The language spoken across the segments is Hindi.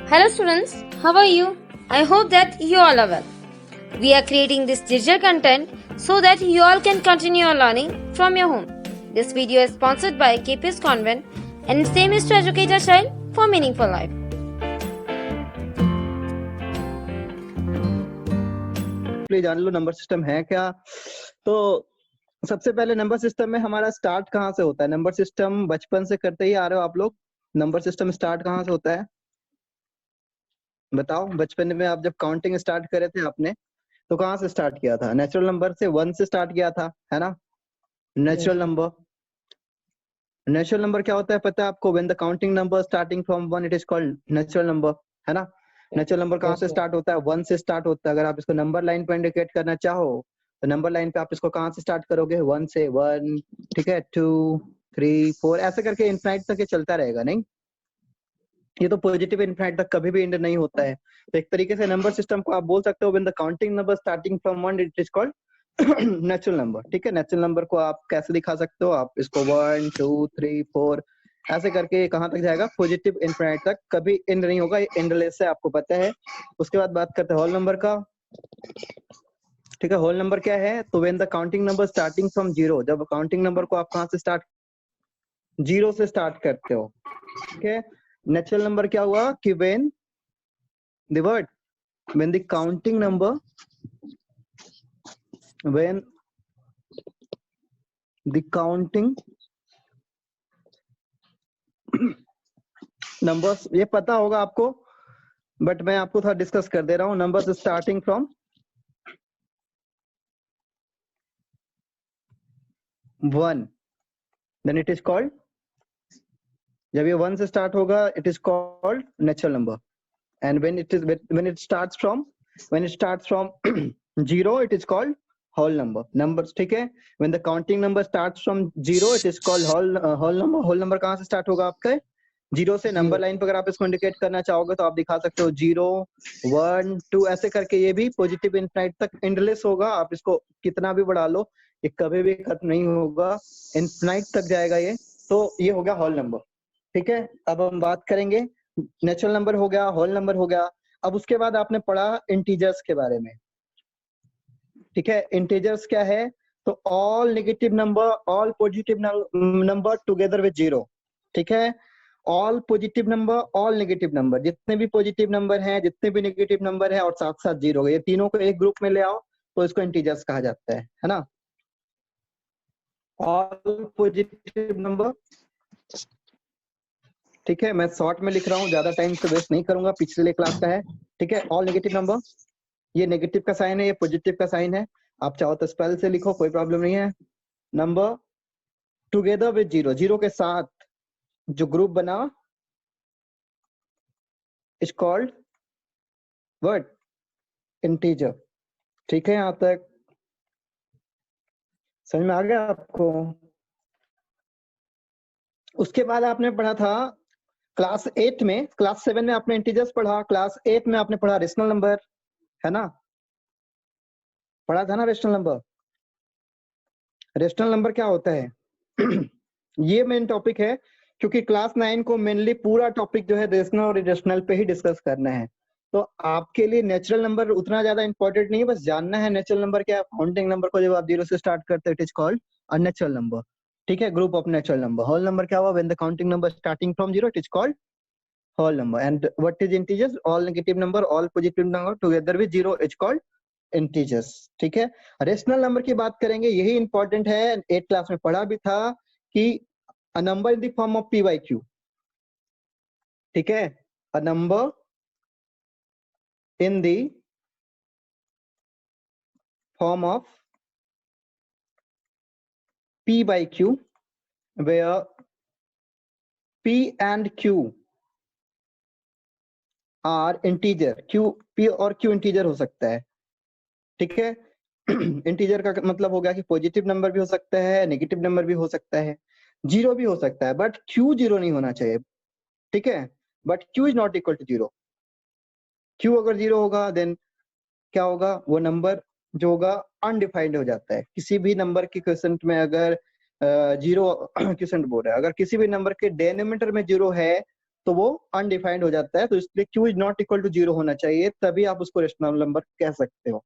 Hello students, how are you? I hope that you all are well. We are creating this digital content so that you all can continue your learning from your home. This video is sponsored by KPS Convent and its aim is to educate a child for meaningful life. Please जान लो नंबर सिस्टम है क्या। तो सबसे पहले नंबर सिस्टम में हमारा स्टार्ट कहाँ से होता है? नंबर सिस्टम बचपन से करते ही आ रहे हो आप लोग। नंबर सिस्टम स्टार्ट कहाँ से होता है बताओ। बचपन में आप जब काउंटिंग स्टार्ट करे थे आपने तो कहाँ से स्टार्ट किया था? नेचुरल नंबर से 1 से स्टार्ट किया था, है ना। नेचुरल नंबर, नेचुरल नंबर क्या होता है पता है आपको? When the counting number starting from 1 it is called natural number, है ना। नेचुरल नंबर कहाँ से स्टार्ट होता है? 1 से स्टार्ट होता है। अगर आप इसको नंबर लाइन पे इंडिकेट करना चाहो तो नंबर लाइन पे आप इसको कहाँ से स्टार्ट करोगे? 1 से। 1, ठीक है, 2, 3, 4 ऐसे करके इनफाइनाइट तक ये चलता रहेगा। नहीं, ये तो पॉजिटिव इनफाइनाइट तक कभी भी एंड नहीं होता है। तो एक तरीके से नंबर सिस्टम को आप बोल सकते हो when the counting number starting from 1 it is called natural number. ठीक है, नेचुरल नंबर को आप कैसे दिखा सकते हो? आप इसको 1, 2, 3, 4 ऐसे करके कहाँ तक जाएगा? पॉजिटिव इनफाइनाइट तक, कभी एंड नहीं होगा, एंडलेस है, आपको पता है। उसके बाद बात करते हैं होल नंबर का। ठीक है, होल नंबर क्या है? तो when the counting number starting from 0, जब काउंटिंग नंबर को आप कहाँ से स्टार्ट, 0 से स्टार्ट करते हो। ठीक है, नेचुरल नंबर क्या हुआ कि when the word when the counting number when the counting numbers, ये पता होगा आपको बट मैं आपको थोड़ा डिस्कस कर दे रहा हूँ। Numbers starting from 1 then it is called, जब ये 1 से स्टार्ट होगा it is called natural number. And when it starts from 0 it is called whole numbers। ठीक है, when the counting number starts from 0 it is called whole number। whole number कहाँ से स्टार्ट होगा आपका? 0 से। नंबर लाइन पर अगर आप इसको इंडिकेट करना चाहोगे तो आप दिखा सकते हो 0, 1, 2 ऐसे करके। ये भी पॉजिटिव इनफाइनाइट तक एंडलेस होगा, आप इसको कितना भी बढ़ा लो ये कभी भी खत्म नहीं होगा, इनफाइनाइट तक जाएगा ये। तो ये हो गया होल नंबर। ठीक है, अब हम बात करेंगे, नेचुरल नंबर हो गया, होल नंबर हो गया। अब उसके बाद आपने पढ़ा इंटीजर्स के बारे में। ठीक है, इंटीजर्स क्या है? तो all negative number, all positive number together with 0। ठीक है, all positive number, all negative number, जितने भी पॉजिटिव नंबर हैं, जितने भी नेगेटिव नंबर है और साथ साथ 0, ये तीनों को एक ग्रुप में ले आओ तो इसको इंटीजर्स कहा जाता है ना। ऑल पॉजिटिव नंबर, ठीक है, मैं शॉर्ट में लिख रहा हूँ, ज्यादा टाइम से वेस्ट नहीं करूंगा, पिछले क्लास का है। ठीक है, ऑल नेगेटिव नंबर, ये नेगेटिव का साइन है, ये पॉजिटिव का साइन है। आप चाहो तो स्पेल से लिखो, कोई प्रॉब्लम नहीं है। नंबर टुगेदर विद 0, 0 के साथ जो ग्रुप बना इज कॉल्ड व्हाट? इंटीजर। ठीक है, यहां तक समझ में आ गया आपको? उसके बाद आपने पढ़ा था क्लास 8 में, क्लास 7 में आपने इंटीजर्स पढ़ा, क्लास 8 में आपने पढ़ा रेशनल नंबर, है ना। पढ़ा था ना रेशनल नंबर। रेशनल नंबर क्या होता है? ये मेन टॉपिक है क्योंकि क्लास 9 को मेनली पूरा टॉपिक जो है रेशनल और इरेशनल पे ही डिस्कस करना है। तो आपके लिए नेचुरल नंबर उतना ज्यादा इंपॉर्टेंट नहीं है, बस जानना है नेचुरल नंबर क्या है। काउंटिंग नंबर को जब आप 0 से स्टार्ट करते हो it is called a natural number. ठीक है, group of natural number. Whole number क्या हुआ? When the counting number starting from 0 it is called whole number. And what is integers? All negative number, all positive number together with 0 is called integers. ठीक है, रेशनल नंबर की बात करेंगे, यही इंपॉर्टेंट है। 8 क्लास में पढ़ा भी था कि a number in the form of p by q। ठीक है, a number in the form of p by q where p and q are integer। q, p और q इंटीजर हो सकता है। ठीक है, इंटीजर का मतलब हो गया कि पॉजिटिव नंबर भी हो सकता है, नेगेटिव नंबर भी हो सकता है, 0 भी हो सकता है, बट q 0 नहीं होना चाहिए। ठीक है, but q is not equal to 0। q अगर 0 होगा देन क्या होगा? वो नंबर जो होगा अनडिफाइंड हो जाता है। किसी भी नंबर की क्वेश्चन में अगर 0 क्वेश्चन बोल रहा है, अगर किसी भी नंबर के डेनोमिनेटर में 0 है तो वो अनडिफाइंड हो जाता है, तो इसलिए Q is not equal to 0 होना चाहिए, तभी आप उसको रेशनल नंबर कह सकते हो।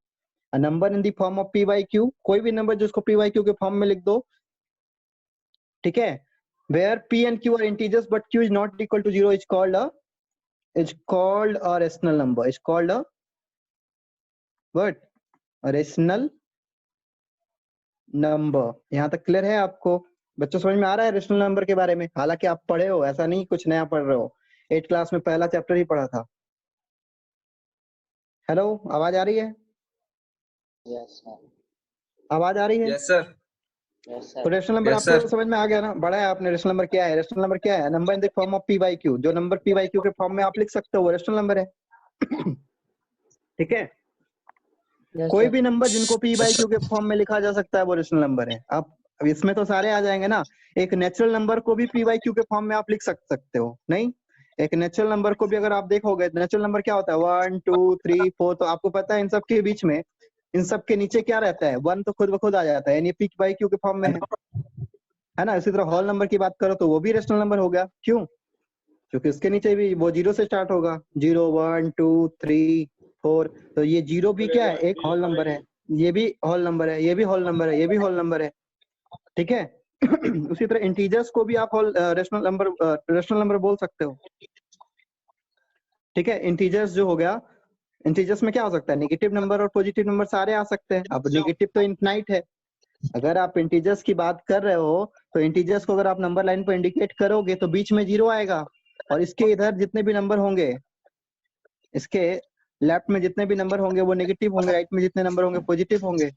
A number in the form of P by Q, कोई भी नंबर जिसको पी बाई क्यू के फॉर्म में लिख दो, ठीक है, where P and Q are integers but Q is not equal to 0 is called a rational number, is called a what, a rational number। यहाँ तक क्लियर है आपको बच्चों, समझ में आ रहा है रेशनल नंबर के बारे में? हालांकि आप पढ़े हो, ऐसा नहीं कुछ नया पढ़ रहे हो, 8 क्लास में पहला चैप्टर ही पढ़ा था। हेलो, आवाज आ रही है? Yes sir. आवाज आ रही है? Yes sir. यस तो सर। रेशनल नंबर Yes, आपको sir. समझ में आ गया ना, बड़ा है आपने। रेशनल नंबर क्या है? रेशनल नंबर क्या है? Number in the form of P by Q, जो नंबर पी बाई क्यू के फॉर्म में आप लिख सकते हो वो रेशनल नंबर है। ठीक है, कोई भी नंबर जिनको पी बाई क्यू के फॉर्म में लिखा जा सकता है वो रेशनल नंबर है। अब इसमें तो सारे आ जाएंगे ना। एक नेचुरल नंबर को भी पी बाई क्यू के फॉर्म में आप लिख सकते हो, नहीं? एक नेचुरल नंबर को भी अगर आप देखोगे, नेचुरल नंबर क्या होता है, 1 2 3 4, तो आपको पता है इन सब के बीच में, इन सब के नीचे क्या रहता है, 1 तो खुद ब खुद आ जाता है, यानी पी बाई क्यू के फॉर्म में है ना। इसी तरह होल नंबर की बात करो तो वो भी रेशनल नंबर हो गया, क्यों? क्योंकि इसके नीचे भी वो 0 से स्टार्ट होगा, 0 1 2 3 4, तो ये 0 भी क्या है, एक होल नंबर है, ये भी होल नंबर है, ये भी होल नंबर है, ये भी होल नंबर है, ठीक है। उसी तरह इंटीजर्स को भी आप रेशनल नंबर बोल सकते हो, ठीक है। इंटीजर्स जो हो गया, इंटीजर्स में क्या हो सकता है, नेगेटिव नंबर और पॉजिटिव नंबर सारे आ सकते हैं। अब नेगेटिव तो इनफिनाइट है, अगर आप इंटीजर्स की बात कर रहे हो तो इंटीजर्स को अगर आप नंबर लाइन पर इंडिकेट करोगे तो बीच में 0 आएगा, और इसके इधर जितने भी नंबर होंगे, इसके लेफ्ट में जितने भी नंबर होंगे वो नेगेटिव होंगे, राइट में जितने नंबर होंगे पॉजिटिव होंगे,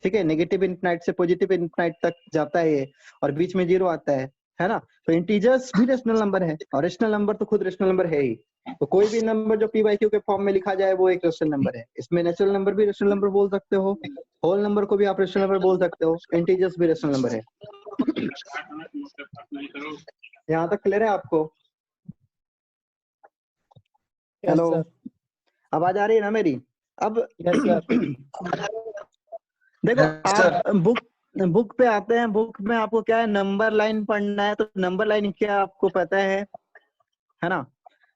ठीक है। नेगेटिव इनफिनाइट से पॉजिटिव इनफिनाइट तक जाता है ये, और बीच में 0 आता है ना। तो इंटीजर्स भी रेशनल नंबर है, और रेशनल नंबर तो खुद रेशनल नंबर है ही। तो कोई भी नंबर जो पी बाई क्यू के फॉर्म में लिखा जाए वो एक रेशनल नंबर है। इसमें नेचुरल नंबर भी रेशनल नंबर बोल सकते हो, होल नंबर को भी आप रेशनल नंबर बोल सकते हो, इंटीजर्स भी रेशनल नंबर है। यहाँ तक क्लियर है आपको? हेलो, आवाज आ रही है ना मेरी? अब देखो, Yes, sir. आप बुक पे आते हैं, बुक में आपको क्या है, नंबर लाइन पढ़ना है, तो नंबर लाइन क्या आपको पता है ना।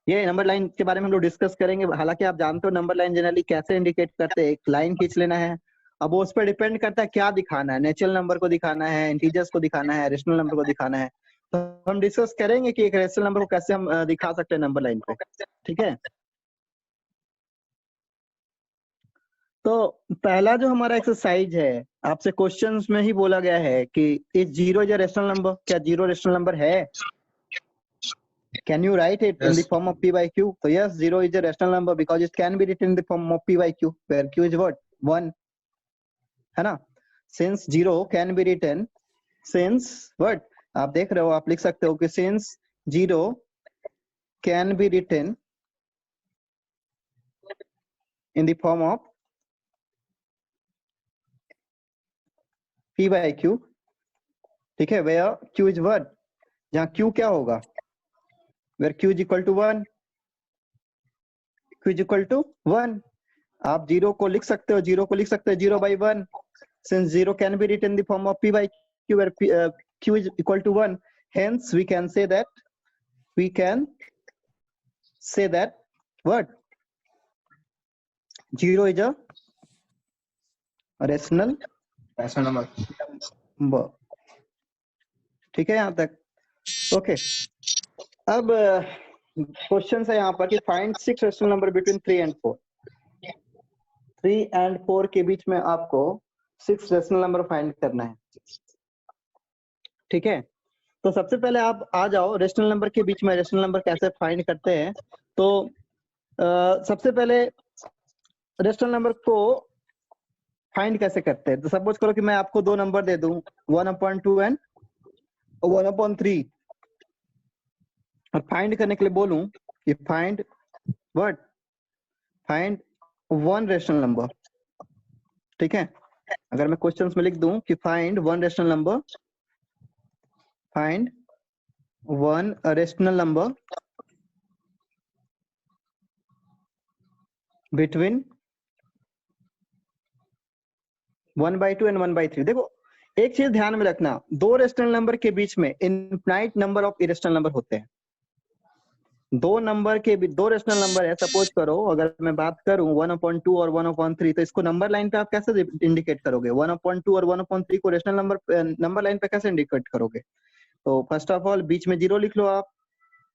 ये नंबर लाइन के बारे में हम लोग डिस्कस करेंगे। हालांकि आप जानते हो नंबर लाइन जनरली कैसे इंडिकेट करते हैं, एक लाइन खींच लेना है। अब वो उस पर डिपेंड करता है क्या दिखाना है, नेचुरल नंबर को दिखाना है, इंटीजर्स को दिखाना है, रेशनल नंबर को दिखाना है। तो हम डिस्कस करेंगे कि एक रेशनल नंबर को कैसे हम दिखा सकते हैं नंबर लाइन पे, ठीक है। तो पहला जो हमारा एक्सरसाइज है, आपसे क्वेश्चंस में ही बोला गया है कि is 0 is a rational number, क्या 0 रेशनल नंबर है? Can you write it in the Yes. form of p by q? So yes, 0 is a rational number because it can be written in the form of p by q, where q is what, 1, है ना। Since 0 can be written, since what, आप देख रहे हो, आप लिख सकते हो कि since 0 can be written in the form of p by q, ठीक है, where q is what, जहाँ q क्या होगा, where q is equal to 1, q is equal to 1। आप 0 को लिख सकते हो, 0 को लिख सकते हो 0 by 1, since 0 can be written in the form of p by q, where q is equal to 1, hence we can say that what, 0 is a rational number, ठीक है यहाँ तक, ओके। अब क्वेश्चन है यहाँ पर कि find 6 rational number between 3 and 4। 3 and 4 के बीच में आपको 6 रेशनल नंबर फाइंड करना है, ठीक है। तो सबसे पहले आप आ जाओ, रेशनल नंबर के बीच में रेशनल नंबर कैसे फाइंड करते हैं। तो सबसे पहले रेशनल नंबर को फाइंड कैसे करते हैं, तो सपोज करो कि मैं आपको 2 नंबर दे दूं, 1/2 एंड 1/3, और फाइंड करने के लिए बोलूं कि find what, find 1 rational number, ठीक है। अगर मैं क्वेश्चंस में लिख दूं कि find 1 rational number, find 1 rational number between 1/2 and 1/3। देखो, एक चीज ध्यान में रखना, 2 रेशनल नंबर के बीच में infinite number of irrational number होते हैं, दो नंबर के भी दो रेशनल नंबर है, सपोज करो अगर मैं बात करूं 1/2 और 1/3, तो इसको नंबर लाइन पे आप कैसे इंडिकेट करोगे? 1/2 और 1/3 को रेशनल नंबर लाइन पे कैसे इंडिकेट करोगे? तो फर्स्ट ऑफ ऑल बीच में 0 लिख लो आप,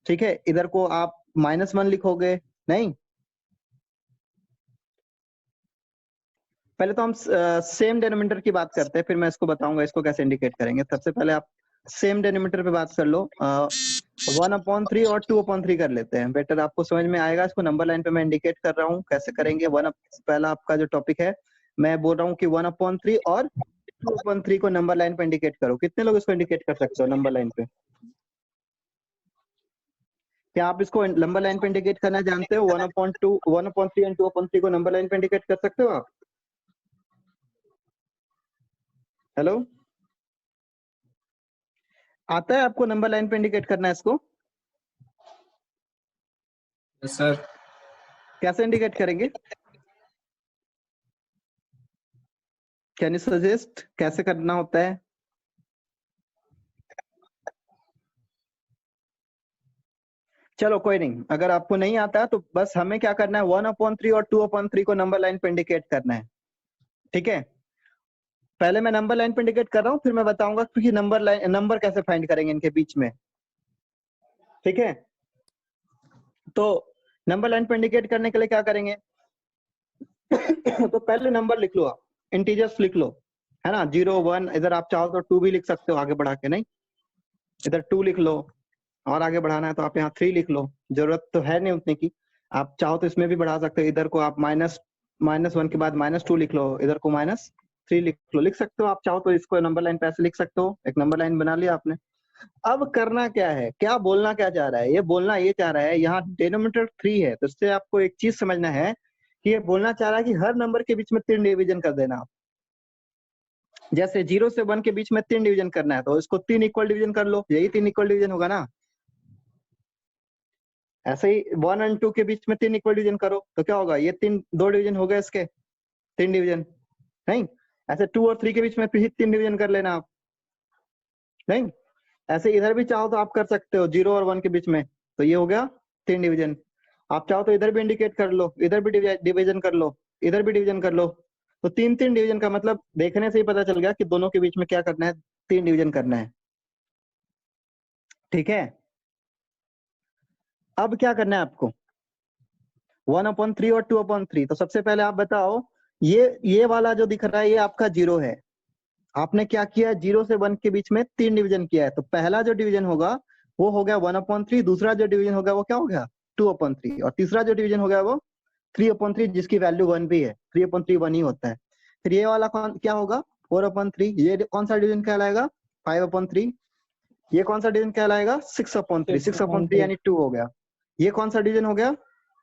ठीक है। इधर को आप -1 लिखोगे, नहीं, पहले तो हम सेम डेनोमिनेटर की बात करते हैं, फिर मैं इसको बताऊंगा इसको कैसे इंडिकेट करेंगे। सबसे पहले आप सेम डेनोमिनेटर पे बात कर लो। 1/3 और 2/3 कर लेते हैं, बेटर आपको समझ में आएगा। इसको नंबर लाइन पे मैं इंडिकेट कर रहा हूँ कैसे करेंगे। पहला आपका जो टॉपिक है, मैं बोल रहा हूँ कि 1/3 और 2/3 को नंबर लाइन पे इंडिकेट करो। कितने लोग इसको इंडिकेट कर सकते हो नंबर लाइन पे? क्या आप इसको नंबर लाइन पे इंडिकेट करना जानते हो? 1/3 एंड 2/3 को नंबर लाइन पे इंडिकेट कर सकते हो आप? हेलो, आता है आपको नंबर लाइन पे इंडिकेट करना है इसको? सर कैसे इंडिकेट करेंगे? कैन यू सजेस्ट कैसे करना होता है? चलो कोई नहीं, अगर आपको नहीं आता है तो बस हमें क्या करना है, 1/3 और 2/3 को नंबर लाइन पे इंडिकेट करना है, ठीक है। पहले मैं नंबर लाइन पे इंडिकेट कर रहा हूँ, फिर मैं बताऊंगा कि नंबर कैसे फाइंड करेंगे इनके बीच में, ठीक है। तो नंबर लाइन पे इंडिकेट करने के लिए क्या करेंगे? तो पहले नंबर लिख लो आप, इंटीजर्स लिख लो, है ना। 0 1, इधर आप चाहो तो 2 भी लिख सकते हो आगे बढ़ा के, नहीं, इधर 2 लिख लो, और आगे बढ़ाना है तो आप यहाँ 3 लिख लो, जरूरत तो है नहीं उतने की। आप चाहो तो इसमें भी बढ़ा सकते हो, इधर को आप -1 के बाद -2 लिख लो, इधर को -3 लिख लो, लिख सकते हो। आप चाहो तो इसको नंबर लाइन पे ऐसे लिख सकते हो। एक नंबर लाइन बना लिया आपने। अब करना क्या है, क्या बोलना क्या चाह रहा है? ये बोलना ये चाह रहा है, यहाँ डिनोमिनेटर 3 है, तो इससे आपको एक चीज समझना है कि ये बोलना चाह रहा है कि हर नंबर के बीच में 3 डिवीजन कर देना आप। जैसे 0 से 1 के बीच में 3 डिवीजन करना है, तो इसको 3 इक्वल डिवीजन कर लो, यही 3 इक्वल डिवीजन होगा ना। ऐसे ही 1 और 2 के बीच में 3 इक्वल डिवीजन करो, तो क्या होगा? ये 2 डिवीजन हो गए इसके, 3 डिवीजन, नहीं। ऐसे 2 और 3 के बीच में फिर 3 डिवीजन कर लेना आप, नहीं। ऐसे इधर भी चाहो तो आप कर सकते हो, 0 और 1 के बीच में, तो ये हो गया 3 डिवीजन। आप चाहो तो इधर भी इंडिकेट कर लो, इधर भी डिवीजन कर लो, इधर भी डिवीजन कर लो, तो 3 डिवीजन का मतलब देखने से ही पता चल गया कि दोनों के बीच में क्या करना है, 3 डिवीजन करना है, ठीक है। अब क्या करना है आपको? 1/3 और 2/3, तो सबसे पहले आप बताओ, ये वाला जो दिख रहा है ये आपका 0 है। आपने क्या किया है, 0 से 1 के बीच में 3 डिवीजन किया है, तो पहला जो डिवीजन होगा वो हो गया 1/3, दूसरा जो डिवीजन होगा वो क्या हो गया 2/3, और तीसरा जो डिवीजन हो गया वो 3/3, जिसकी वैल्यू 1 भी है। 3/3 1 ही होता है। फिर ये वाला क्या होगा 4/3, ये कौन सा डिवीजन कहलाएगा 5/3, ये कौन सा डिवीजन कहलाएगा 6/3, 6/3 यानी 2 हो गया। ये कौन सा डिवीजन हो गया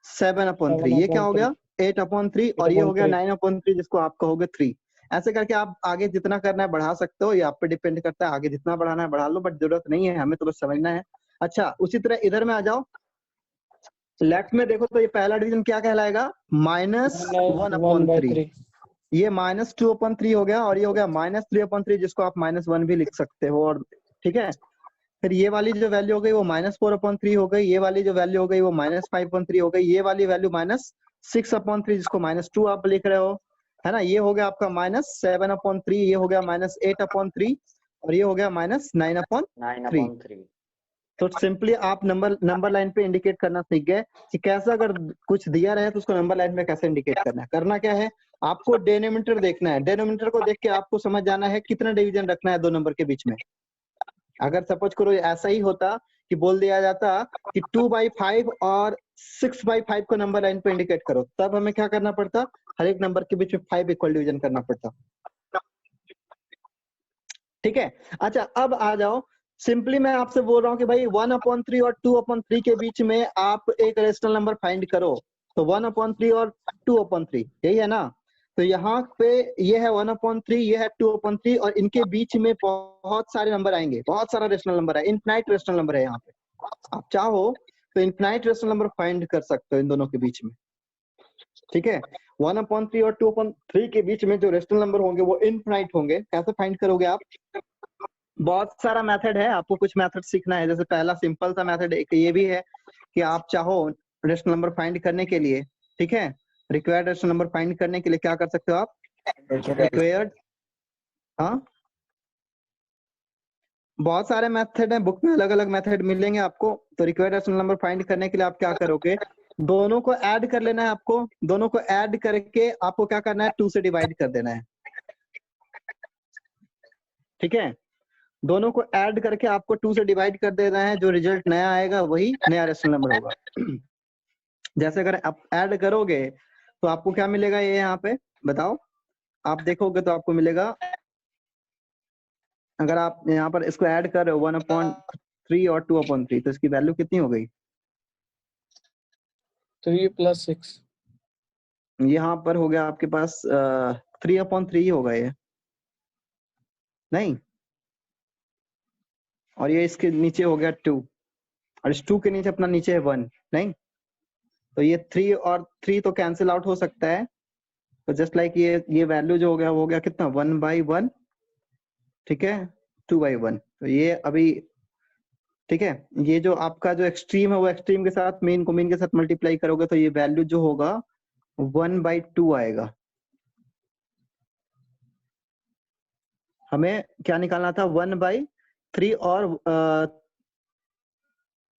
7/3, ये क्या हो गया 8/3, और ये हो गया 9/3, जिसको आप कहोगे 3। ऐसे करके आप आगे जितना करना है बढ़ा सकते हो, ये आप पे डिपेंड करता है, आगे जितना बढ़ाना है बढ़ा लो, बट जरूरत नहीं है, हमें तो बस समझना है। अच्छा, उसी तरह इधर में आ जाओ, लेफ्ट में देखो तो ये पहला डिवीजन क्या कहलाएगा -1/3, ये -2/3 हो गया, और ये हो गया -3/3, जिसको आप -1 भी लिख सकते हो, और ठीक है। फिर ये वाली जो वैल्यू हो गई वो -4/3 हो गई, ये वाली जो वैल्यू हो गई वो -5/3 हो गई, ये वाली वैल्यू -6/3, जिसको -2 आप लिख रहे हो, है ना। ये हो गया आपका -7/3, ये हो गया -8/3, और ये हो गया -9/3। 9/3। तो सिंपली आप नंबर लाइन पे इंडिकेट करना सीख गए कि कैसे अगर कुछ दिया रहे तो उसको नंबर लाइन में कैसे इंडिकेट करना है। करना क्या है, आपको डेनोमिनेटर देखना है, डेनोमिनेटर को देख के आपको समझ जाना है कितना डिवीजन रखना है दो नंबर के बीच में। अगर सपोज करो ऐसा ही होता कि बोल दिया जाता कि 2/5 और 6/5 को नंबर लाइन पे इंडिकेट करो, तब हमें क्या करना पड़ता, हर एक नंबर के बीच में 5 इक्वल डिवीजन करना पड़ता, ठीक है। अच्छा, अब आ जाओ, सिंपली मैं आपसे बोल रहा हूँ कि भाई 1/3 और 2/3 के बीच में आप एक रेशनल नंबर फाइंड करो, तो 1/3 और 2/3 यही है ना। तो यहाँ पे ये है 1/3, ये है 2/3, और इनके बीच में बहुत सारे नंबर आएंगे, बहुत सारा रेशनल नंबर है, इनफिनाइट रेशनल नंबर है यहाँ पे। आप चाहो तो इनफिनाइट रेशनल नंबर फाइंड कर सकते हो इन दोनों के बीच में, ठीक है। 1/3 और 2/3 के बीच में जो रेशनल नंबर होंगे वो इनफिनाइट होंगे। कैसे फाइंड करोगे आप? बहुत सारा मेथड है, आपको कुछ मेथड सीखना है। जैसे पहला सिंपल सा मेथड एक ये भी है कि आप चाहो रेशनल नंबर फाइंड करने के लिए, ठीक है, रिक्वायर्ड रेशनल नंबर फाइंड करने के लिए क्या कर सकते हो आप, रिक्वायर्ड, हाँ बहुत सारे मेथड हैं, बुक में अलग अलग मेथड मिलेंगे आपको। तो रिक्वायर्ड रेशनल नंबर फाइंड करने के लिए आप क्या करोगे, दोनों को ऐड कर लेना है आपको, दोनों को ऐड करके आपको क्या करना है, 2 से डिवाइड कर देना है, ठीक है, दोनों को ऐड करके आपको 2 से डिवाइड कर देना है, जो रिजल्ट नया आएगा वही नया रेशनल नंबर होगा। जैसे अगर आप ऐड करोगे तो आपको क्या मिलेगा, ये यहाँ पे बताओ, आप देखोगे तो आपको मिलेगा, अगर आप यहाँ पर इसको ऐड कर रहे हो 1/3 और 2/3, तो इसकी वैल्यू कितनी हो गई, 3 + 6 यहाँ पर हो गया आपके पास 3/3 होगा ये, नहीं, और ये इसके नीचे हो गया 2, और इस 2 के नीचे अपना नीचे है 1, नहीं, तो ये 3 और 3 तो कैंसिल आउट हो सकता है, तो जस्ट लाइक ये वैल्यू जो हो गया वो हो गया कितना 1/1, ठीक है, 2/1, तो ये अभी, ठीक है, ये जो आपका जो एक्सट्रीम है वो एक्सट्रीम के साथ मीन को मीन के साथ मल्टीप्लाई करोगे तो ये वैल्यू जो होगा 1/2 आएगा। हमें क्या निकालना था, 1/3 और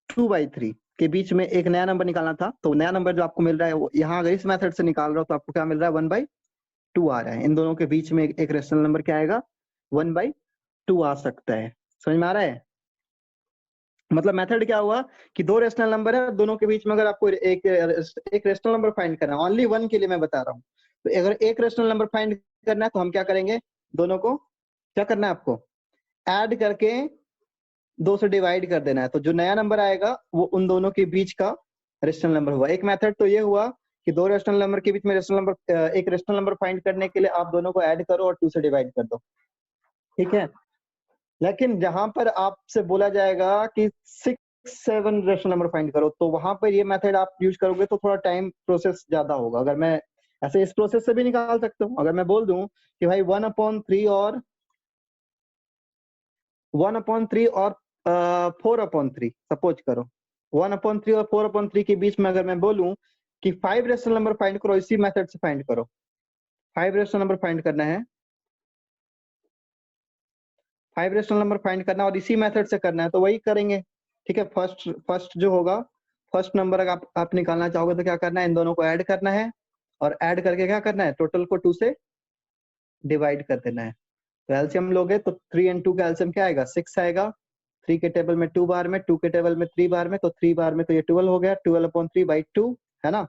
2/3 के बीच में एक नया नंबर निकालना था, तो नया नंबर जो आपको मिल रहा है वो यहाँ अगर इस मेथड से निकाल रहा हो तो आपको क्या मिल रहा है, 1/2 आ रहा है, इन दोनों के बीच में एक रेशनल नंबर क्या आएगा, 1/2 आ सकता है, समझ में आ रहा है, मतलब मेथड क्या हुआ कि दो रेशनल नंबर है, दोनों के बीच में अगर आपको एक रेशनल नंबर फाइंड करना है, ओनली वन के लिए मैं बता रहा हूँ, तो अगर एक रेशनल नंबर फाइंड करना है तो हम क्या करेंगे, दोनों को क्या करना है आपको, ऐड करके 2 से डिवाइड कर देना है, तो जो नया नंबर आएगा वो उन दोनों के बीच का रेशनल नंबर हुआ। एक मेथड तो ये हुआ कि दो रेशनल नंबर के बीच में रेशनल नंबर, एक रेशनल नंबर फाइंड करने के लिए आप दोनों को ऐड करो और 2 से डिवाइड कर दो, ठीक है, लेकिन जहां पर आपसे बोला जाएगा कि 6-7 रेशनल नंबर फाइंड करो, तो वहां पर ये मेथड आप यूज करोगे तो थोड़ा टाइम प्रोसेस ज्यादा होगा। अगर मैं ऐसे इस प्रोसेस से भी निकाल सकता हूँ, अगर मैं बोल दूं कि भाई 1/3 और 4/3 सपोज करो, 1/3 और 4/3 के बीच में अगर मैं बोलूं कि 5 रेशनल नंबर फाइंड करो, इसी मेथड से फाइंड करो, 5 रेशनल नंबर फाइंड करना है, 5 रेशनल नंबर फाइंड करना और इसी मेथड से करना है, तो वही करेंगे, ठीक है। फर्स्ट जो होगा, फर्स्ट नंबर अगर आप निकालना चाहोगे तो क्या करना है, इन दोनों को ऐड करना है और ऐड करके क्या करना है, टोटल को 2 से डिवाइड कर देना है। तो एलसीएम लोगे तो 3 and 2 का एलसीएम क्या आएगा, 6 आएगा, 3 के टेबल में 2 बार में, 2 के टेबल में 3 बार में, तो 3 बार में तो ये 12 हो गया, 12/3/2 है ना,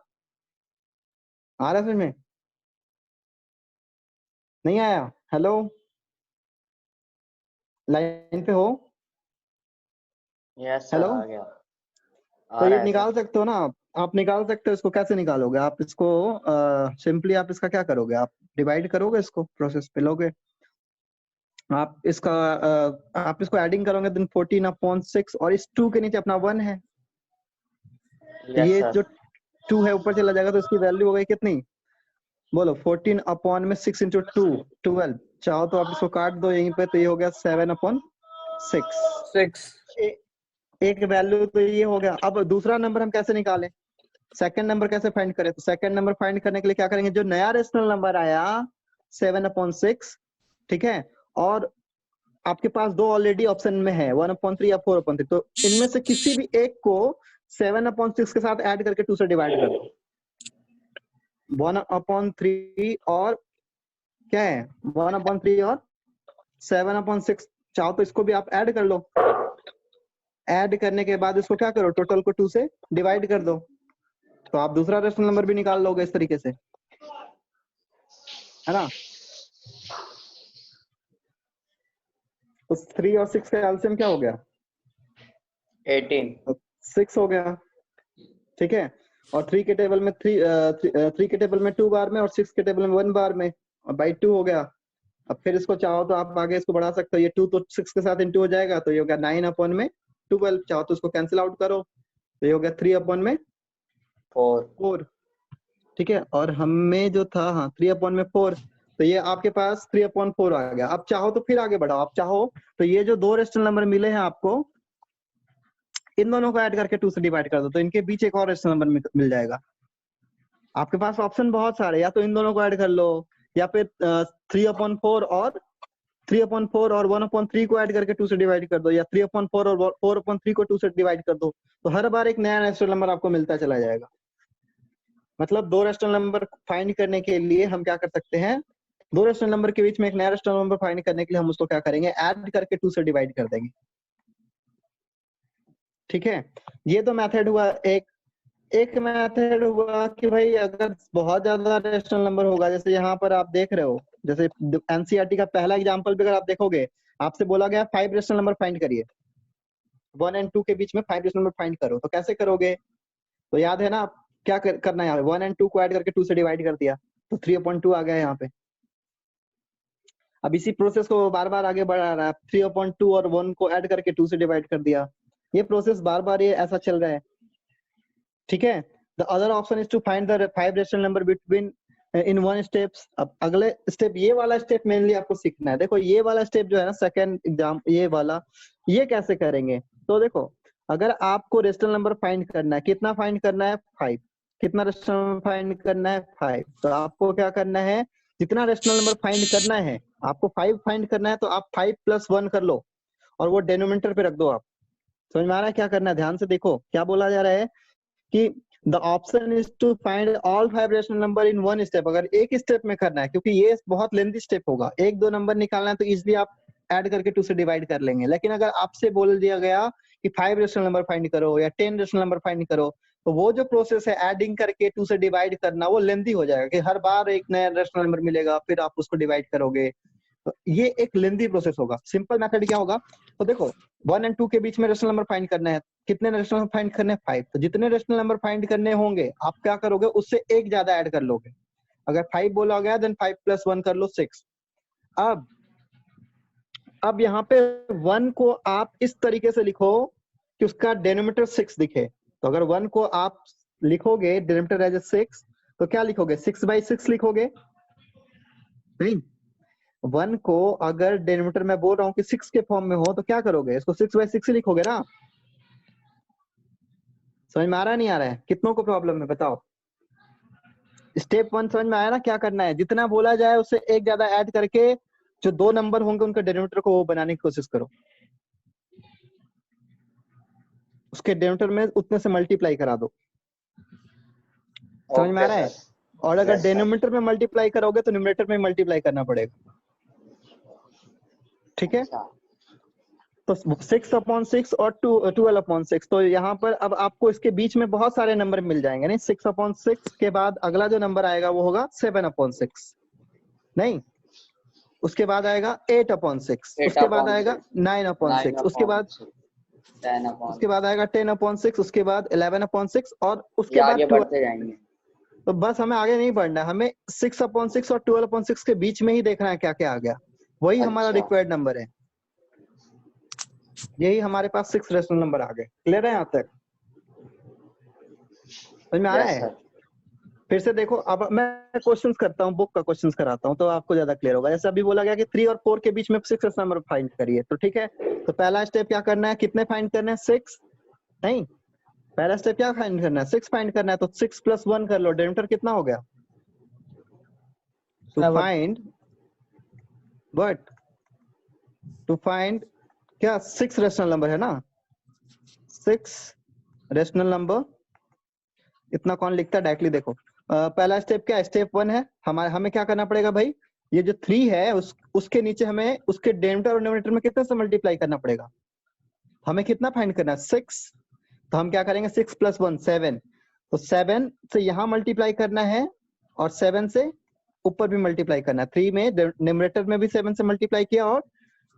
आ रहा समझ में, नहीं आया, हेलो लाइन पे हो, यस सर, हेलो, आ गया, तो आ ये रहा है निकाल सर। सकते हो ना आप निकाल सकते हो इसको, कैसे निकालोगे आप इसको, सिंपली आप इसका क्या करोगे, आप डिवाइड करोगे, इसको प्रोसेस पे लोगे, आप इसको एडिंग करोगे देन 14/6 और इस 2 के नीचे अपना 1 है, तो यस ये सर, जो 2 है ऊपर चला जाएगा तो इसकी वैल्यू हो गई कितनी, बोलो 14/6 × 2 12, चाहो तो आप इसको काट दो यहीं पे, तो ये हो गया 7/6, 6 एक वैल्यू तो ये हो गया। अब दूसरा नंबर हम कैसे निकालें, सेकंड नंबर कैसे फाइंड करें, तो सेकंड नंबर फाइंड करने के लिए क्या करेंगे, जो नया रेशनल नंबर आया 7/6, ठीक है, और आपके पास दो ऑलरेडी ऑप्शन में है 1/3 या 4/3, तो इनमें से किसी भी एक को 7/6 के साथ ऐड करके 2 से डिवाइड कर दो, 1/3 और क्या है 1/3 और 7/6, चाहो तो इसको भी आप ऐड कर लो, ऐड करने के बाद इसको क्या करो, टोटल को 2 से डिवाइड कर दो, तो आप दूसरा रेशनल नंबर भी निकाल लोगे इस तरीके से, है ना। तो 3 और 6 का एलसीएम क्या हो गया, 18। तो 6 हो गया, ठीक है, और 3 के टेबल में 3 के टेबल में 2 बार में और 6 के टेबल में 1 बार में, और बाई 2 हो गया। अब फिर इसको चाहो तो आप आगे इसको बढ़ा सकते हो, ये 2 तो 6 के साथ इंटू हो जाएगा, तो ये हो गया 9/12, चाहो तो इसको कैंसिल आउट करो, तो ये हो गया 3/4, ठीक है, और हमें जो था, हाँ 3/4, तो ये आपके पास 3/4 आ गया। अब चाहो तो फिर आगे बढ़ाओ, आप चाहो तो ये जो दो रेशनल नंबर मिले हैं आपको, इन दोनों को ऐड करके 2 से डिवाइड कर दो, तो इनके बीच एक और रेशनल नंबर मिल जाएगा। आपके पास ऑप्शन बहुत सारे, या तो इन दोनों को ऐड कर लो, या फिर 3/4 और 3/4 और 1/3 को ऐड करके 2 से डिवाइड कर दो, या 3/4 और 4/3 को 2 से डिवाइड कर दो। तो हर बार एक नया रेशनल नंबर आपको मिलता चला जाएगा। मतलब 2 रेशनल नंबर फाइंड करने के लिए हम क्या कर सकते हैं, 2 रेशनल नंबर के बीच में एक नया रेशनल नंबर फाइंड करने के लिए हम उसको क्या करेंगे, ऐड करके 2 से डिवाइड कर देंगे। ठीक है, ये तो मेथड हुआ एक मेथड हुआ कि भाई अगर बहुत ज्यादा रेशनल नंबर होगा, जैसे यहाँ पर आप देख रहे हो, जैसे एनसीईआरटी का पहला एग्जांपल भी अगर आप देखोगे, आपसे बोला गया 5 रेशनल नंबर फाइंड करिए, 1 और 2 के बीच में 5 रेशनल नंबर फाइंड करो। तो कैसे करोगे, तो याद है ना आप क्या करना है, यहाँ 1 और 2 को ऐड करके 2 से डिवाइड कर दिया, तो 3/2 आ गया यहाँ पे। अब इसी प्रोसेस को बार बार आगे बढ़ा रहा है, 3/2 और 1 को ऐड करके 2 से डिवाइड कर दिया। ये प्रोसेस बार बार ये ऐसा चल रहा है। ठीक है, the other option is to find the 5 rational number between in 1 steps. अब अगले स्टेप, ये वाला स्टेप मेनली आपको सीखना है। देखो ये वाला स्टेप जो है ना, सेकंड एग्जाम ये वाला, ये कैसे करेंगे, तो देखो अगर आपको रेशनल नंबर फाइंड करना है, कितना फाइंड करना है, 5। कितना रेशनल नंबर फाइंड करना है, 5। तो आपको क्या करना है, जितना रेशनल नंबर फाइंड करना है, आपको 5 फाइंड करना है, तो आप 5 + 1 कर लो और वो डिनोमिनेटर पे रख दो। आप समझ में आ रहा है क्या करना है, ध्यान से देखो क्या बोला जा रहा है कि the option is to find all 5 rational number in 1 step. अगर एक स्टेप में करना है, क्योंकि ये बहुत लेंथी स्टेप होगा, 1-2 नंबर निकालना है तो इजिली आप ऐड करके 2 से डिवाइड कर लेंगे। लेकिन अगर आपसे बोल दिया गया कि 5 रेशनल नंबर फाइंड करो या 10 रेशनल नंबर फाइंड करो, तो वो जो प्रोसेस है एडिंग करके 2 से डिवाइड करना, वो लेंथी हो जाएगा कि हर बार एक नया रेशनल नंबर मिलेगा, फिर आप उसको डिवाइड करोगे, तो ये एक लेंथी प्रोसेस होगा। सिंपल मेथड क्या होगा, तो देखो 1 और 2 के बीच में रेशनल नंबर फाइंड करना है, कितने रेशनल नंबर फाइंड करने हैं, 5। तो जितने रेशनल नंबर फाइंड करने होंगे आप क्या करोगे, उससे एक ज्यादा ऐड कर लोगे। अगर 5 बोला गया, देन 5 + 1 कर लो 6। अब यहाँ पे 1 को आप इस तरीके से लिखो कि उसका डिनोमिनेटर 6 दिखे। तो अगर 1 को आप लिखोगे डिनोमिनेटर एज 6, तो क्या लिखोगे, 6/6 लिखोगे। नहीं, 1 को अगर डिनोमिनेटर में बोल रहा हूँ कि 6 के फॉर्म में हो, तो क्या करोगे, इसको 6/6 ही लिखोगे ना। समझ में आ रहा है, नहीं आ रहा है, कितनों को प्रॉब्लम है बताओ। स्टेप 1 समझ में आया ना, क्या करना है, जितना बोला जाए उससे एक ज्यादा ऐड करके जो 2 नंबर होंगे उनके डिनोमिनेटर को वो बनाने की कोशिश करो, उसके डिनोमिनेटर में उतने से मल्टीप्लाई करा दो। समझ में आ रहा है। और अगर डिनोमिनेटर में मल्टीप्लाई करोगे तो न्यूमरेटर में मल्टीप्लाई करना पड़ेगा। ठीक है, तो 6/6 और 12/6। तो यहाँ पर अब आपको इसके बीच में बहुत सारे नंबर मिल जाएंगे। नहीं, 6/6 के बाद अगला जो नंबर आएगा वो होगा 7/6। नहीं, उसके बाद आएगा 8/6, उसके बाद आएगा 9/6, उसके बाद आएगा 10/6, उसके बाद 11/6 और उसके बाद आगे बढ़ते जाएंगे। तो बस हमें आगे नहीं बढ़ना, हमें 6/6 और 12/6 के बीच में ही देखना है क्या क्या आ गया, वही हमारा रिक्वायर्ड नंबर है। यही हमारे पास 6 रेशनल नंबर आ गए। क्लियर है यहाँ तक, समझ में आ रहा है। फिर से देखो, अब मैं क्वेश्चंस करता हूँ, बुक का क्वेश्चंस कराता हूँ तो आपको ज्यादा क्लियर होगा। जैसे अभी बोला गया कि 3 और 4 के बीच में 6 रेशनल नंबर फाइंड करिए, तो ठीक है, तो पहला स्टेप क्या करना है, कितने फाइंड करने हैं, 6। नहीं, पहला स्टेप क्या फाइंड करना है, 6 फाइंड करना है, तो 6 + 1 कर लो, डिनोमिनेटर कितना हो गया, टू फाइंड क्या 6 रेशनल नंबर है ना, 6 रेशनल नंबर। इतना कौन लिखता है डायरेक्टली, देखो पहला स्टेप क्या है, स्टेप 1 है हमें क्या करना पड़ेगा भाई, ये जो 3 है उसके नीचे हमें उसके डिनोमिनेटर और न्यूमरेटर में कितने से मल्टीप्लाई करना पड़ेगा, हमें कितना फाइंड करना है, 6। तो हम क्या करेंगे, 6 + 1 7। तो 7 से यहाँ मल्टीप्लाई करना है और 7 से ऊपर भी मल्टीप्लाई करना है। 3 में न्यूमरेटर में भी 7 से मल्टीप्लाई किया और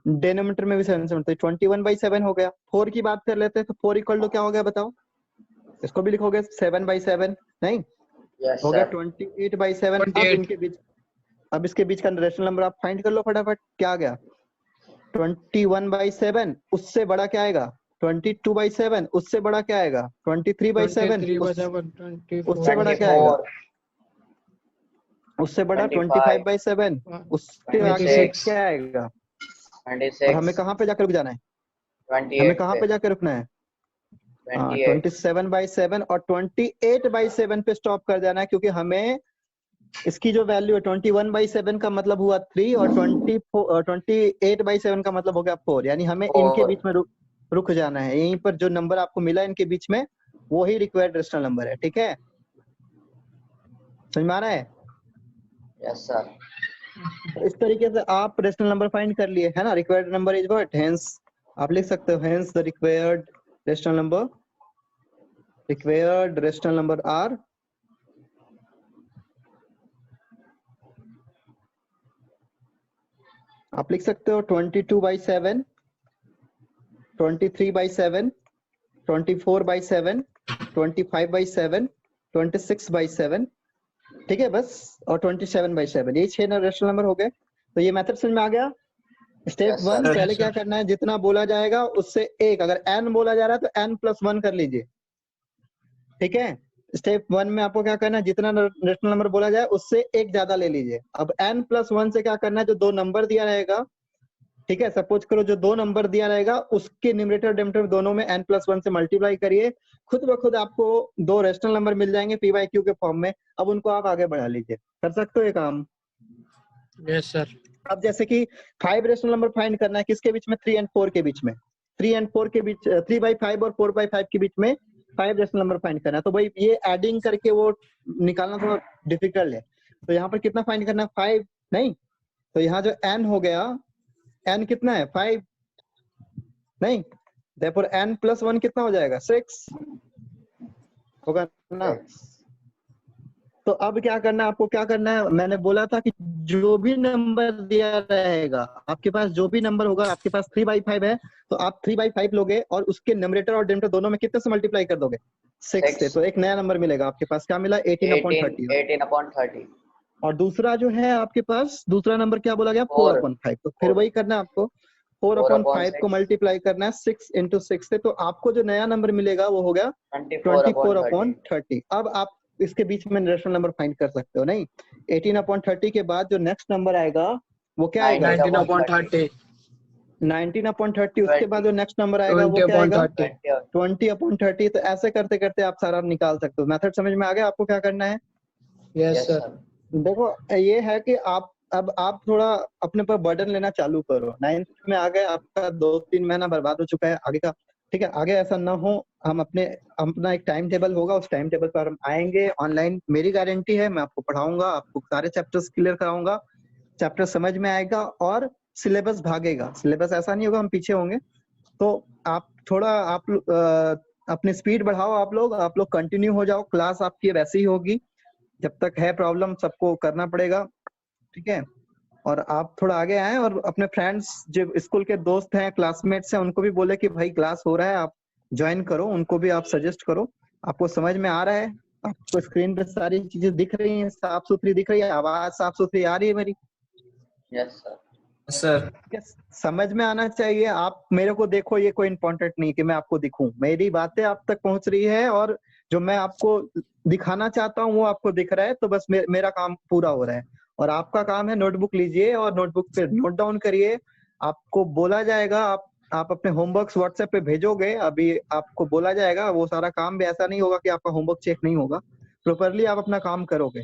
डिनोमिनेटर में भी 7 से मल्टीप्लाई, 21/7 हो गया। 4 की बात कर लेते हैं, तो 4 = क्या हो गया बताओ, इसको भी लिखोगे 7/7। नहीं, हो गया 28/7। अब इनके बीच, अब इसके बीच का रेशनल नंबर आप फाइंड कर लो फटाफट, क्या आ गया, 21/7। उससे बड़ा क्या आएगा, 22/7। उससे बड़ा क्या आएगा, 23/7। उससे बड़ा क्या आएगा, उससे बड़ा 25/7। उसके आगे क्या आएगा, 26। और हमें कहाँ पे जाकर रुक जाना है, हमें कहाँ पे जाकर रुकना है, 28. 27/7 और 28/7 पे स्टॉप कर देना है, क्योंकि हमें इसकी जो वैल्यू है 21/7 का मतलब हुआ 3 और 28/7 का मतलब हो गया 4, यानी हमें इनके 4. बीच में रुक जाना है। यहीं पर जो नंबर आपको मिला इनके बीच में वो ही रिक्वायर्ड रेशनल नंबर है। ठीक है, समझ में आ रहा है? Yes, sir. इस तरीके से आप रेशनल नंबर फाइंड कर लिए है ना। Required number is what, hence आप लिख सकते हो hence the required rational number are आप लिख सकते हो 22/7, 23/7, 24/7, 25/7, 26/7, ठीक है बस, और 27/7, ये 6 रेशनल नंबर हो गए। तो ये मेथड समझ में आ गया। Step Yes, sir. 1 पहले क्या करना है, जितना बोला जाएगा उससे एक, अगर n बोला जा रहा है तो n+1 कर लीजिए। ठीक है, स्टेप 1 में आपको क्या करना है, जितना रेशनल नंबर बोला जाए उससे एक ज्यादा ले लीजिए। अब n+1 से क्या करना है, जो दो नंबर दिया रहेगा, ठीक है, सपोज करो जो दो नंबर दिया रहेगा उसके न्यूमरेटर डेनोमिनेटर दोनों में n+1 से मल्टीप्लाई करिए, खुद ब खुद आपको दो रेशनल नंबर मिल जाएंगे p/q के फॉर्म में। अब उनको आप आगे बढ़ा लीजिए, कर सकते हो ये काम। Yes, sir. अब जैसे कि 5 रेशनल नंबर फाइंड करना है, किसके बीच में, 3 और 4 के बीच में, 3 और 4 के बीच, 3/5 और 4/5 के बीच में 5 रेशनल नंबर फाइंड करना है। तो भाई ये एडिंग करके वो निकालना थोड़ा डिफिकल्ट है। तो यहाँ पर कितना फाइंड करना है, 5 नहीं, तो यहाँ जो n हो गया, n कितना है 5 नहीं, therefore n+1 कितना हो जाएगा 6 होगा ना। 6. तो अब क्या करना है, आपको क्या करना है, मैंने बोला था कि जो भी नंबर दिया रहेगा आपके पास, जो भी नंबर होगा आपके पास 3/5 है तो आप 3/5 लोगे और उसके न्यूमरेटर और डिनोमिनेटर दोनों में कितने से मल्टीप्लाई कर दोगे, 6 से। 6. तो एक नया नंबर मिलेगा आपके पास, क्या मिला, 18/30। 18/30. और दूसरा जो है आपके पास, दूसरा नंबर क्या बोला गया, 4. 4/5। तो फिर वही करना है आपको, 4/5 को 4/6. मल्टीप्लाई करना है 6 × 6 से। तो आपको जो नया नंबर मिलेगा वो हो गया 24/30. 24/30। अब आप इसके बीच में रेशनल नंबर फाइंड कर सकते हो। नहीं, 18/30 के बाद जो नेक्स्ट नंबर आएगा वो क्या आएगा, 19/30. 19/30। उसके बाद जो नेक्स्ट नंबर आएगा वो क्या आएगा, 20/30. 20/30। तो ऐसे करते करते आप सारा निकाल सकते हो। मेथड समझ में आ गया आपको क्या करना है। Yes, Yes, sir. sir. देखो ये है कि आप थोड़ा अपने पर बर्डन लेना चालू करो। 9th में आ गए, आपका 2-3 महीना बर्बाद हो चुका है आगे का। ठीक है, आगे ऐसा ना हो। हम अपना एक टाइम टेबल होगा, उस टाइम टेबल पर हम आएंगे ऑनलाइन, मेरी गारंटी है। मैं आपको पढ़ाऊंगा, आपको सारे चैप्टर्स क्लियर कराऊंगा, चैप्टर समझ में आएगा और सिलेबस भागेगा। सिलेबस ऐसा नहीं होगा हम पीछे होंगे। तो आप थोड़ा अपनी स्पीड बढ़ाओ, आप लोग कंटिन्यू हो जाओ। क्लास आपकी वैसे ही होगी, जब तक है प्रॉब्लम सबको करना पड़ेगा। ठीक है, और आप थोड़ा आगे आए और अपने फ्रेंड्स जो स्कूल के दोस्त हैं, क्लासमेट्स हैं, उनको भी बोले कि भाई क्लास हो रहा है, आप ज्वाइन करो। उनको भी आप सजेस्ट करो। आपको समझ में आ रहा है, आपको स्क्रीन पे सारी चीजें दिख रही हैं, साफ सुथरी दिख रही है, आवाज साफ सुथरी आ रही है मेरी। Yes, sir. Sir. ठीक है, समझ में आना चाहिए। आप मेरे को देखो, ये कोई इंपॉर्टेंट नहीं कि मैं आपको दिखूं, मेरी बातें आप तक पहुंच रही है और जो मैं आपको दिखाना चाहता हूँ वो आपको दिख रहा है। तो बस मेरा काम पूरा हो रहा है। और आपका काम है, नोटबुक लीजिए और नोटबुक पे नोट डाउन करिए। आपको बोला जाएगा, आप अपने होमवर्क्स व्हाट्सएप पे भेजोगे, अभी आपको बोला जाएगा। वो सारा काम भी ऐसा नहीं होगा कि आपका होमवर्क चेक नहीं होगा, प्रॉपरली आप अपना काम करोगे।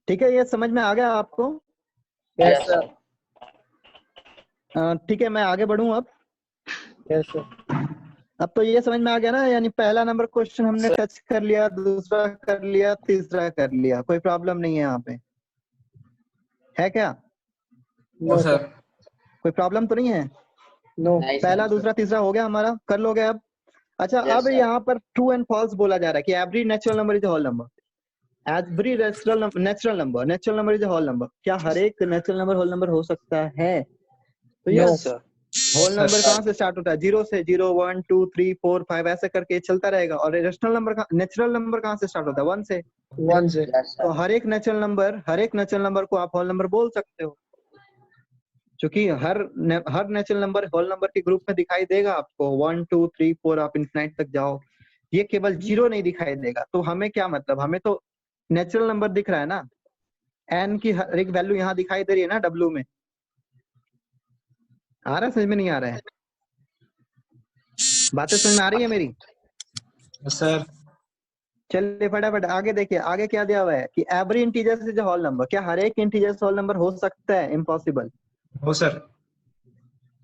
ठीक है, ये समझ में आ गया आपको। Yes, Yes, sir. sir. ठीक है, मैं आगे बढ़ूं अब। Yes, sir. अब तो ये समझ में आ गया ना, यानी पहला नंबर क्वेश्चन हमने टच कर लिया, दूसरा कर लिया, तीसरा कर लिया, कोई प्रॉब्लम नहीं है यहाँ पे, है क्या, No, sir. कोई प्रॉब्लम तो नहीं है। No. Nice, पहला sir. दूसरा तीसरा हो गया हमारा, कर लोगे अब। अच्छा, Yes, अब sir. यहाँ पर ट्रू एंड फॉल्स बोला जा रहा है कि every natural number is a whole number. Every natural number is a whole number. क्या हर एक नेचुरल नंबर होल नंबर हो सकता है? तो No, yes, sir. Whole number कहाँ से स्टार्ट होता है, 0 से। 0 1 2 3 4 5 ऐसे करके चलता रहेगा। और नेचुरल नंबर कहाँ से स्टार्ट होता है, 1 से। 1 से. Yes, तो sir. हर एक नेचुरल नंबर को आप होल नंबर बोल सकते हो, क्योंकि हर नेचुरल नंबर होल नंबर के ग्रुप में दिखाई देगा आपको। 1 2 3 4 आप इनफिनाइट तक जाओ, ये केवल 0 नहीं दिखाई देगा। तो हमें क्या मतलब, हमें तो नेचुरल नंबर दिख रहा है ना, n की हर एक वैल्यू यहाँ दिखाई दे रही है ना, w में। आ रहा है, समझ में नहीं आ रहा है? बातें समझ में आ रही है मेरी? सर। चलिए फटाफट आगे देखिए, आगे क्या दिया हुआ है कि every integer is a whole number. क्या हर एक इंटीजर होल नंबर हो सकता है? इम्पॉसिबल। हो सर।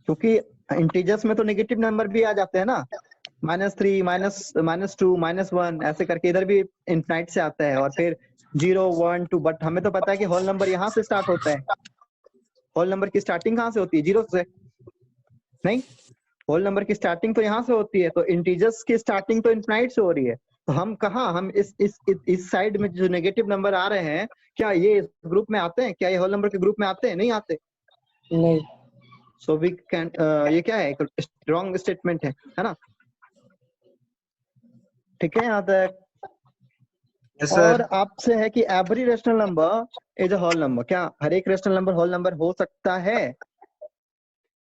क्योंकि इंटीजर्स में तो नेगेटिव नंबर भी आ जाते हैं ना, -3, -2, -1 ऐसे करके इधर भी इनफाइनाइट से आता है, और फिर 0, 1, 2। बट हमें तो पता है कि होल नंबर यहाँ से स्टार्ट होता है। होल नंबर की स्टार्टिंग कहाँ से होती है? 0 से। नहीं, होल नंबर की स्टार्टिंग तो यहाँ से होती है। तो इंटीजर्स की स्टार्टिंग तो इनफाइनाइट से हो रही है। तो हम कहाँ, हम इस साइड में जो नेगेटिव नंबर आ रहे हैं, क्या ये इस ग्रुप में आते हैं? क्या ये होल नंबर के ग्रुप में आते हैं? नहीं आते। नहीं। सो वी कैन, ये क्या है? रॉन्ग स्टेटमेंट है ना? ठीक है यहाँ तक? यस और सर। आपसे है कि every rational number is a whole number. क्या हर एक रेशनल नंबर होल नंबर हो सकता है?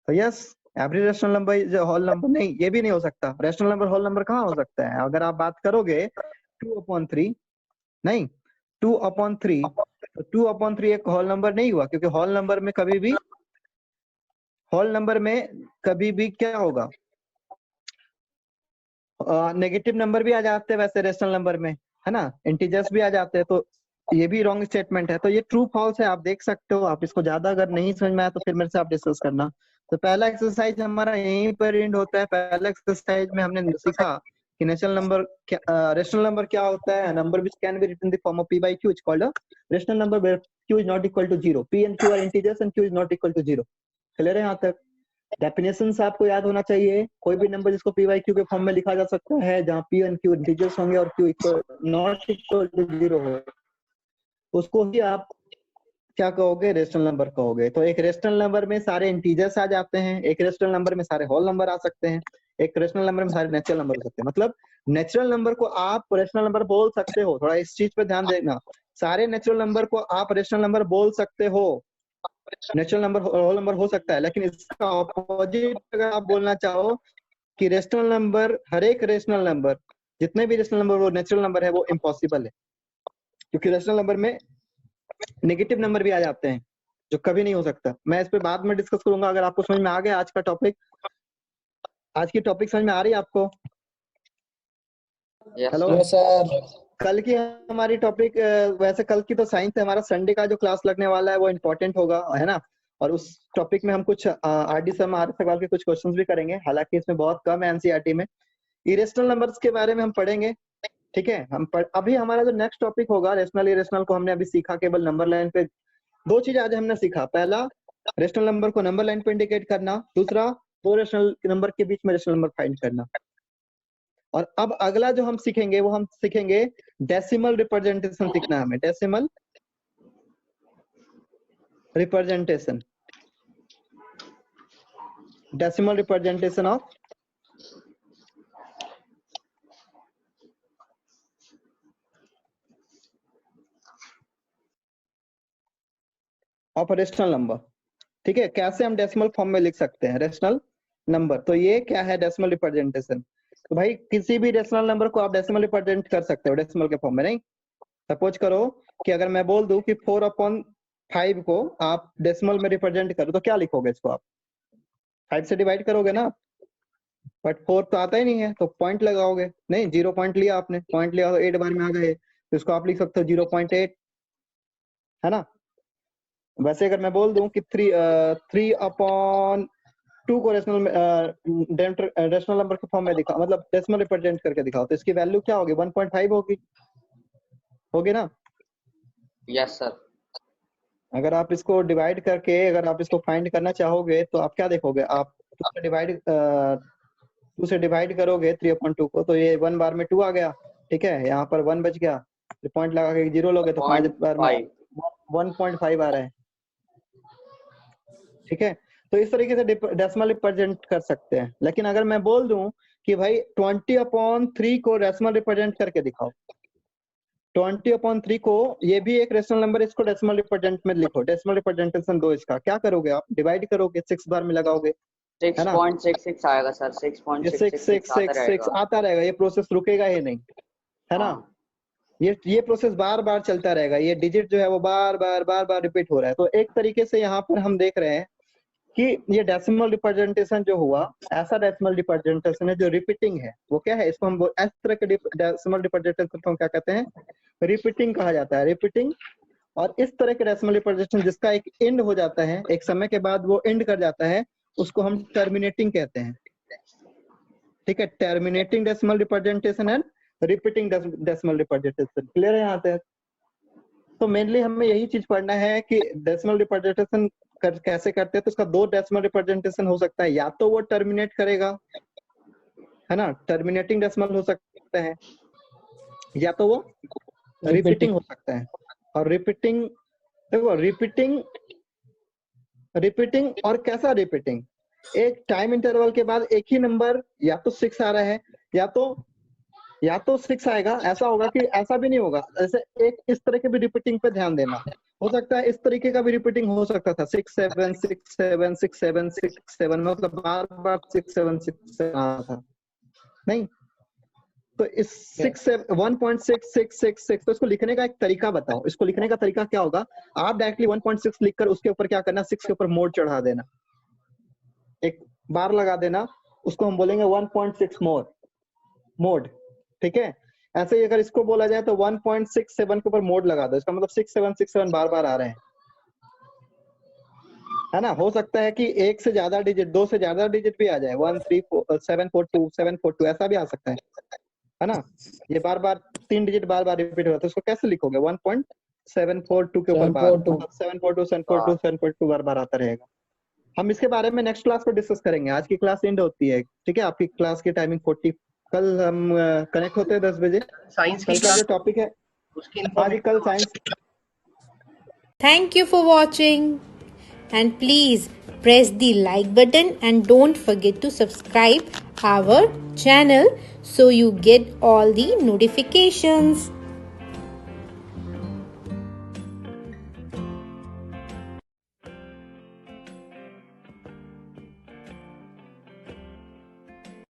तो yes, every rational number is a whole number. नहीं, ये भी नहीं हो सकता। रेशनल नंबर होल नंबर कहाँ हो सकता है? अगर आप बात करोगे 2/3, नहीं 2/3, तो 2/3 एक होल नंबर नहीं हुआ, क्योंकि होल नंबर में कभी भी क्या होगा? नेगेटिव नंबर भी आ जाते हैं वैसे रेशनल नंबर में, है ना? इंटीजर्स भी आ जाते हैं। तो ये भी रॉन्ग स्टेटमेंट है। तो ये ट्रू फॉल्स है, आप देख सकते हो। आप इसको ज्यादा अगर नहीं समझ में आया तो फिर मेरे से आप डिस्कस करना। तो पहला एक्सरसाइज हमारा यहीं पर एंड होता है। पहला एक्सरसाइज में हमने सीखा कि नेचुरल नंबर क्या, रेशनल नंबर क्या होता है। Number which can be written in the form of p by q is called a rational number where q is not equal to 0। p and q are integers and q is not equal to 0। Clear है यहाँ तक? डेफिनेशन आपको याद होना चाहिए। कोई भी नंबर जिसको p by q के फॉर्म में लिखा जा सकता है, जहाँ p and q इंटीजर्स होंगे और q equal not equal to 0 हो, उसको ही आप क्या कहोगे? रेशनल नंबर कहोगे। तो एक रेशनल नंबर में सारे इंटीजर्स आ जाते हैं, एक रेशनल नंबर में सारे होल नंबर आ सकते हैं, एक रेशनल नंबर में सारे नेचुरल नंबर हो सकते हैं। मतलब नेचुरल नंबर को आप रेशनल नंबर बोल सकते हो। थोड़ा इस चीज पे ध्यान देना। सारे नेचुरल नंबर को आप रेशनल नंबर बोल सकते हो। नेचुरल नंबर होल नंबर हो सकता है, लेकिन इसका ऑपोजिट अगर आप बोलना चाहो कि रेशनल नंबर, हर एक रेशनल नंबर, जितने भी रेशनल नंबर वो नेचुरल नंबर है, वो इम्पॉसिबल है। क्योंकि रेशनल नंबर में नेगेटिव नंबर भी आ जाते हैं, जो कभी नहीं हो सकता। मैं इस पे बाद में डिस्कस करूंगा। अगर आपको समझ में आ गया आज का टॉपिक, आज की टॉपिक समझ में आ रही है आपको? Yes hello. Yes sir. कल की हमारी टॉपिक, वैसे कल की तो साइंस है, हमारा संडे का जो क्लास लगने वाला है वो इम्पोर्टेंट होगा, है ना? और उस टॉपिक में हम कुछ आर.डी. शर्मा, आर.एस. अग्रवाल के कुछ क्वेश्चंस भी करेंगे। हालांकि इसमें बहुत कम है एनसीईआरटी में। इरेशनल नंबर्स के बारे में हम पढ़ेंगे, ठीक है? अभी हमारा जो नेक्स्ट टॉपिक होगा, रेशनल इरेशनल को हमने अभी सीखा केवल नंबर लाइन पे। दो चीज आज हमने सीखा। पहला, रेशनल नंबर को नंबर लाइन पे इंडिकेट करना। दूसरा, दो रेशनल नंबर के बीच में रेशनल नंबर फाइंड करना। और अब अगला जो हम सीखेंगे वो हम सीखेंगे डेसिमल रिप्रेजेंटेशन सीखना है हमें। Decimal representation, decimal representation of rational number. ठीक है? कैसे हम डेसिमल फॉर्म में लिख सकते हैं रेशनल नंबर। तो ये क्या है? Decimal representation. तो भाई किसी भी रेशनल नंबर को आप डेसिमल रिप्रेजेंट कर सकते हो डेसिमल के फॉर्म में। नहीं, सपोज करो कि अगर मैं बोल दूं कि 4/5 को आप डेसिमल में रिप्रेजेंट करो, तो क्या लिखोगे? इसको आप 5 से डिवाइड करोगे ना, बट 4 तो आता ही नहीं है, तो पॉइंट लगाओगे। नहीं, 0 पॉइंट लिया आपने, पॉइंट लिया तो 8 बार में आ गए, तो इसको आप लिख सकते हो 0.8, है ना? वैसे अगर मैं बोल दूं कि 3/2 को रेशनल नंबर के फॉर्म में दिखा, मतलब डेसिमल रिप्रेजेंट करके दिखाओ, तो इसकी वैल्यू क्या होगी? 1.5 होगी ना? Yes sir. अगर आप इसको डिवाइड करके, अगर आप इसको फाइंड करना चाहोगे तो आप क्या देखोगे? आप 2 से डिवाइड करोगे 3/2 को, तो ये 1 बार में 2 आ गया। ठीक है? यहाँ पर 1 बच गया, तो पॉइंट लगा के 0 लोगे तो 5 बार में 1.5 आ रहा है। ठीक है? तो इस तरीके से डेसिमल रिप्रेजेंट कर सकते हैं। लेकिन अगर मैं बोल दूं कि भाई 20/3 को डेसिमल रिप्रेजेंट करके दिखाओ, 20/3 को, ये भी एक रेशनल नंबर, इसको डेसिमल रिप्रेजेंट में लिखो। डेसिमल रिप्रेजेंटेशन दो इसका, क्या करोगे आप? डिवाइड करोगे, 6 बार में लगाओगे, है ना? 6.66 आएगा सर। 6.666 आता रहेगा। ये प्रोसेस रुकेगा ही नहीं, है ना? ये प्रोसेस बार बार चलता रहेगा। ये डिजिट जो है वो बार बार रिपीट हो रहा है। तो एक तरीके से यहाँ पर हम देख रहे हैं कि ये डेसिमल रिप्रेजेंटेशन जो हुआ, ऐसा डेसिमल रिप्रेजेंटेशन है जो रिपीटिंग है। वो क्या है, इसको हम इस तरह के डेसिमल रिप्रेजेंटेशन को क्या कहते हैं, रिपीटिंग कहा जाता है, रिपीटिंग। और इस तरह के डेसिमल रिप्रेजेंटेशन जिसका एक एंड हो जाता है, एक समय के बाद वो एंड कर जाता है, उसको हम टर्मिनेटिंग कहते हैं। ठीक है, terminating decimal representation and repeating decimal representation. Clear है यहाँ तक? तो मेनली हमें यही चीज पढ़ना है कि डेसिमल रिप्रेजेंटेशन कैसे करते हैं। तो इसका दो डेसिमल रिप्रेजेंटेशन हो सकता है, या तो वो टर्मिनेट करेगा, है ना, टर्मिनेटिंग डेसिमल हो सकता है, या तो वो रिपीटिंग हो सकता है। और रिपीटिंग, देखो रिपीटिंग और कैसा रिपीटिंग, एक टाइम इंटरवल के बाद एक ही नंबर या तो 6 आ रहा है, या तो 6 आएगा। ऐसा होगा कि ऐसा भी नहीं होगा, ऐसे एक इस तरह के भी रिपीटिंग पे ध्यान देना। हो सकता है इस तरीके का भी रिपीटिंग हो सकता था, 6 7 6 7 6 7 6 7, मतलब बार बार 6 7 6 7 आ रहा था, नहीं। तो इस 1.6666, तो इसको लिखने का एक तरीका बताओ। इसको लिखने का तरीका क्या होगा, आप डायरेक्टली 1.6 लिखकर उसके ऊपर क्या करना, 6 के ऊपर मोड चढ़ा देना, एक बार लगा देना, उसको हम बोलेंगे 1.6 मोड। ठीक है, ऐसे ही अगर इसको बोला जाए तो 1.67 के ऊपर मोड लगा दो, इसका मतलब 6767 बार बार आ रहे हैं, है ना। हो सकता है कि एक से ज्यादा डिजिट, 2 से ज्यादा डिजिट भी आ जाए, 1 3 4 7 4 2 7 4 2, ऐसा भी आ सकता है ना। ये बार बार 3 डिजिट बार बार रिपीट हो रहा है, तो इसको कैसे लिखोगे, 1.742 के ऊपर बार, 742 742 742 बार बार आता रहेगा। हम इसके बारे में नेक्स्ट क्लास को डिस्कस करेंगे। आज की क्लास एंड होती है, ठीक है, आपकी क्लास की टाइमिंग 40। कल हम कनेक्ट होते हैं 10 बजे। साइंस की कल का जो टॉपिक है, उसकी हाँ जी, कल science. Thank you for watching, and please press the like button and don't forget to subscribe our channel so you get all the notifications.